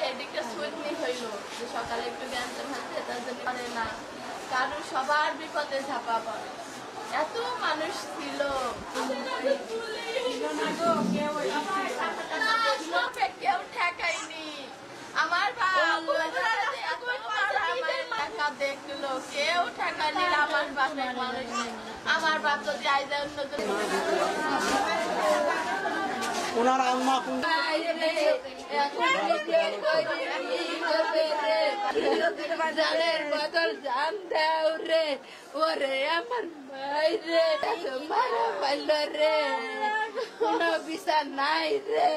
এদিকটা সুইটনি হইল যে সকালে একটু গ্যাঞ্জাম হচ্ছে তার জন্য পারে না কারণ সবার বিপদে ঝাঁপা পড়ে এত মানুষ ছিল কেউ ঠেকায়নি আমার দেখলো কেউ ঠেকায়নি আমার বাপের মানুষ আমার বাপ তো যাই যায় অন্য ওনার আম্মা জানের বদল জান দাও রে ওরে আমার ভাই রে মারা পাইল রে কোন বিচার নাই রে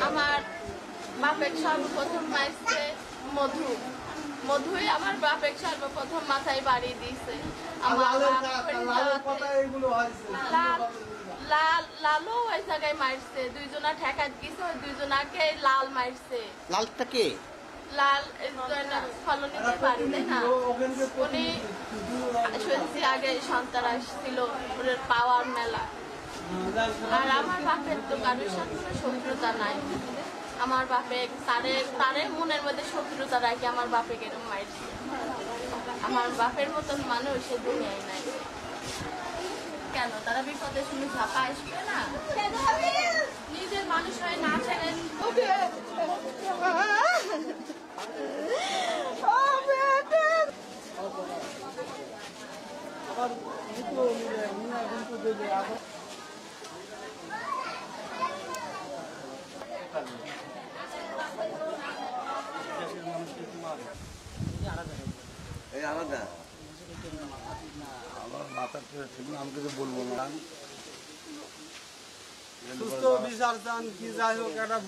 আমার বাপের সর্বপ্রথম মাইছে মধুই আমার বাপের সর্বপ্রথম মাথায় বাড়ি দিয়েছে লালও ওই জায়গায় মারছে দুইজনা ঠেকাত গেছে ওই দুইজনাকে লাল মারছে লালটা কে লাল ফলনিতে বাড়ি তাই না উনি শুনছি আগে সন্তান আসছিল ওদের পাওয়ার মেলা আর আমার বাপের তো কারোর সাথে কোনো শত্রুতা নাই আমার বাপে তারে মনের মধ্যে শত্রুতা রাখি আমার বাপে কেরম মারছে আমার বাপের মতন মানুষ এ দুনিয়ায় নাই কেন তারা বিপদে শুনে ঝাপা আসবে না নিজের মানুষ হয়ে না ছেড়েন আলাদা আমার মাথার ঠিক না আমি কিছু বলবো না সুস্থ বিচার চান কি যাই হোক একটা